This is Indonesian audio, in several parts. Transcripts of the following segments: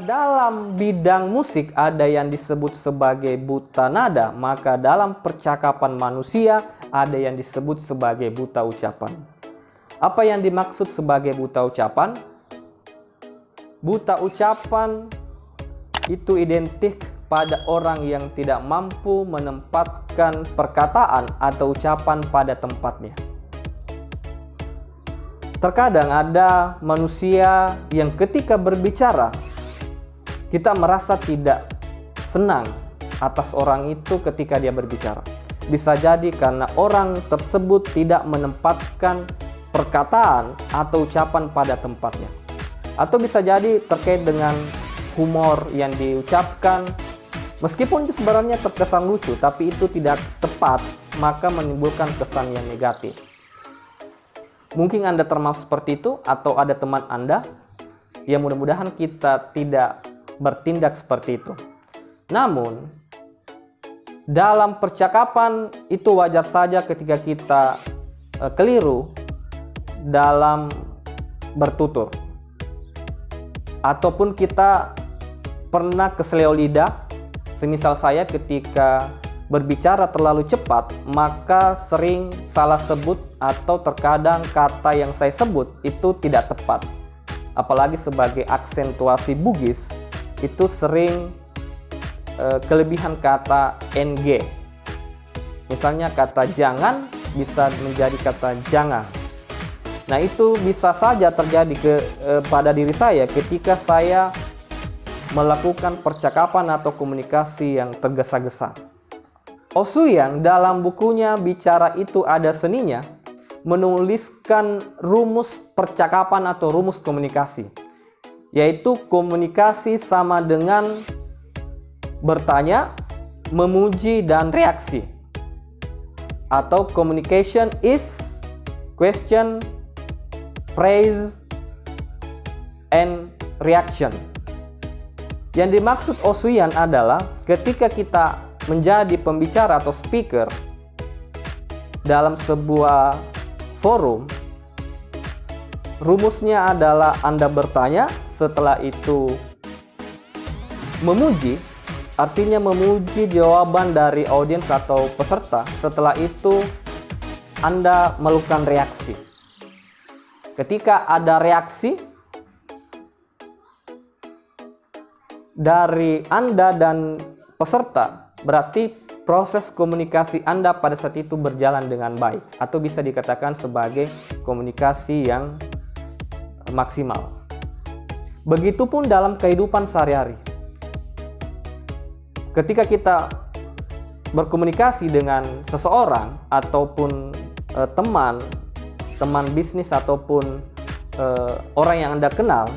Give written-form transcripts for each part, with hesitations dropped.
dalam bidang musik ada yang disebut sebagai buta nada, maka dalam percakapan manusia ada yang disebut sebagai buta ucapan. Apa yang dimaksud sebagai buta ucapan? Buta ucapan itu identik pada orang yang tidak mampu menempatkan perkataan atau ucapan pada tempatnya. Terkadang ada manusia yang ketika berbicara, kita merasa tidak senang atas orang itu ketika dia berbicara. Bisa jadi karena orang tersebut tidak menempatkan perkataan atau ucapan pada tempatnya. Atau bisa jadi terkait dengan humor yang diucapkan. Meskipun itu sebenarnya terkesan lucu, tapi itu tidak tepat, maka menimbulkan kesan yang negatif. Mungkin Anda termasuk seperti itu, atau ada teman Anda, yang mudah-mudahan kita tidak bertindak seperti itu. Namun, dalam percakapan itu wajar saja ketika kita keliru dalam bertutur. Ataupun kita pernah keseleo lidah, semisal saya ketika berbicara terlalu cepat, maka sering salah sebut atau terkadang kata yang saya sebut itu tidak tepat. Apalagi sebagai aksentuasi Bugis, itu sering kelebihan kata ng. Misalnya kata jangan bisa menjadi kata jangan. Nah, itu bisa saja terjadi pada diri saya ketika saya melakukan percakapan atau komunikasi yang tergesa-gesa. Osuyan dalam bukunya Bicara Itu Ada Seninya menuliskan rumus percakapan atau rumus komunikasi, yaitu komunikasi sama dengan bertanya, memuji, dan reaksi. Atau communication is question, praise, and reaction. Yang dimaksud Osuyan adalah ketika kita menjadi pembicara atau speaker dalam sebuah forum, rumusnya adalah Anda bertanya, setelah itu memuji, artinya memuji jawaban dari audiens atau peserta. Setelah itu Anda melakukan reaksi. Ketika ada reaksi dari Anda dan peserta, berarti proses komunikasi Anda pada saat itu berjalan dengan baik, atau bisa dikatakan sebagai komunikasi yang maksimal. Begitupun dalam kehidupan sehari-hari. Ketika kita berkomunikasi dengan seseorang ataupun teman bisnis ataupun orang yang Anda kenal,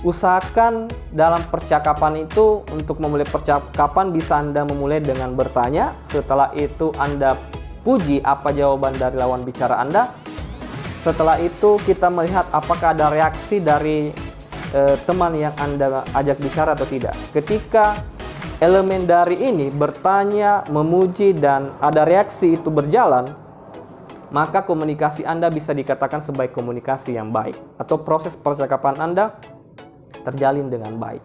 usahakan dalam percakapan itu, untuk memulai percakapan bisa Anda memulai dengan bertanya. Setelah itu Anda puji apa jawaban dari lawan bicara Anda. Setelah itu kita melihat apakah ada reaksi dari teman yang Anda ajak bicara atau tidak. Ketika elemen dari ini bertanya, memuji, dan ada reaksi itu berjalan, maka komunikasi Anda bisa dikatakan sebagai komunikasi yang baik, atau proses percakapan Anda terjalin dengan baik.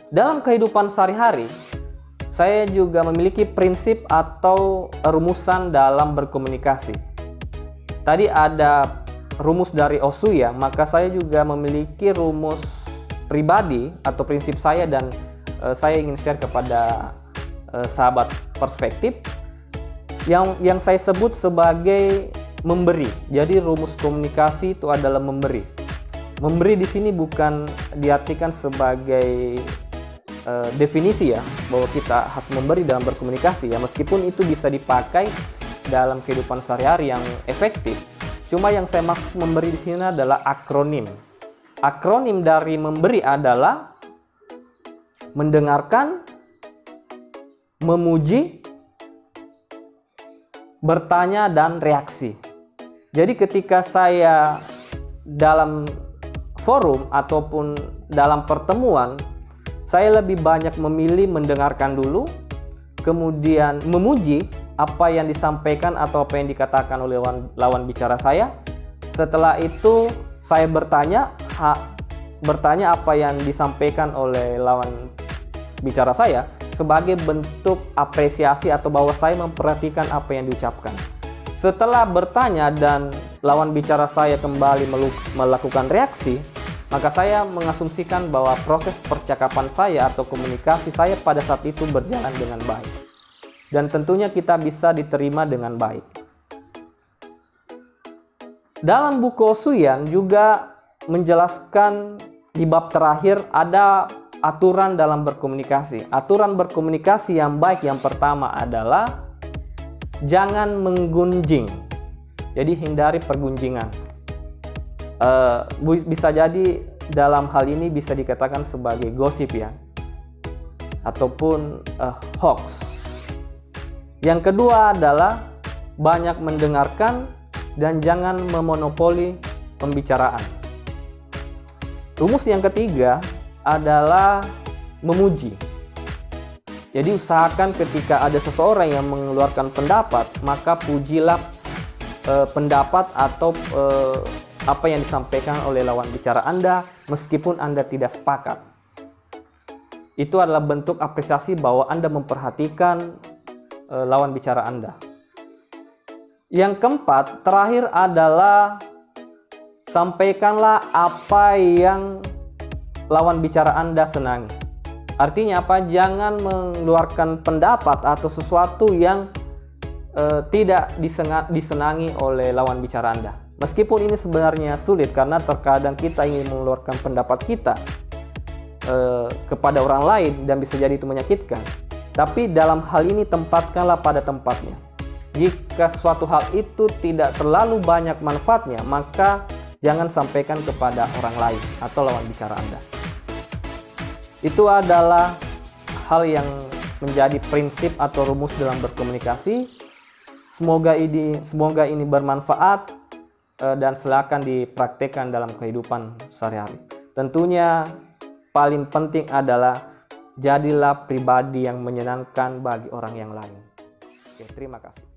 Dalam kehidupan sehari-hari, saya juga memiliki prinsip atau rumusan dalam berkomunikasi. Tadi ada rumus dari Osuya, maka saya juga memiliki rumus pribadi atau prinsip saya, dan saya ingin share kepada sahabat perspektif yang saya sebut sebagai memberi. Jadi rumus komunikasi itu adalah memberi. Memberi di sini bukan diartikan sebagai definisi ya, bahwa kita harus memberi dalam berkomunikasi ya, meskipun itu bisa dipakai dalam kehidupan sehari-hari yang efektif. Cuma yang saya maksud memberi di sini adalah akronim. Akronim dari memberi adalah mendengarkan, memuji, bertanya, dan reaksi. Jadi ketika saya dalam forum ataupun dalam pertemuan, saya lebih banyak memilih mendengarkan dulu, kemudian memuji apa yang disampaikan atau apa yang dikatakan oleh lawan bicara saya. Setelah itu saya bertanya, bertanya apa yang disampaikan oleh lawan bicara saya sebagai bentuk apresiasi atau bahwa saya memperhatikan apa yang diucapkan. Setelah bertanya dan lawan bicara saya kembali melakukan reaksi, maka saya mengasumsikan bahwa proses percakapan saya atau komunikasi saya pada saat itu berjalan dengan baik. Dan tentunya kita bisa diterima dengan baik. Dalam buku Osuyan juga menjelaskan di bab terakhir ada aturan dalam berkomunikasi. Aturan berkomunikasi yang baik yang pertama adalah jangan menggunjing. Jadi hindari pergunjingan. Bisa jadi dalam hal ini bisa dikatakan sebagai gosip ya, ataupun hoax. Yang kedua adalah banyak mendengarkan dan jangan memonopoli pembicaraan. Rumus yang ketiga adalah memuji. Jadi usahakan ketika ada seseorang yang mengeluarkan pendapat, maka pujilah pendapat atau apa yang disampaikan oleh lawan bicara Anda meskipun Anda tidak sepakat. Itu adalah bentuk apresiasi bahwa Anda memperhatikan lawan bicara Anda. Yang keempat, terakhir adalah sampaikanlah apa yang lawan bicara Anda senangi. Artinya apa? Jangan mengeluarkan pendapat atau sesuatu yang tidak disenangi oleh lawan bicara Anda. Meskipun ini sebenarnya sulit karena terkadang kita ingin mengeluarkan pendapat kita kepada orang lain dan bisa jadi itu menyakitkan. Tapi dalam hal ini tempatkanlah pada tempatnya. Jika suatu hal itu tidak terlalu banyak manfaatnya, maka jangan sampaikan kepada orang lain atau lawan bicara Anda. Itu adalah hal yang menjadi prinsip atau rumus dalam berkomunikasi. Semoga ini bermanfaat dan silakan dipraktekkan dalam kehidupan sehari-hari. Tentunya paling penting adalah jadilah pribadi yang menyenangkan bagi orang yang lain. Oke, terima kasih.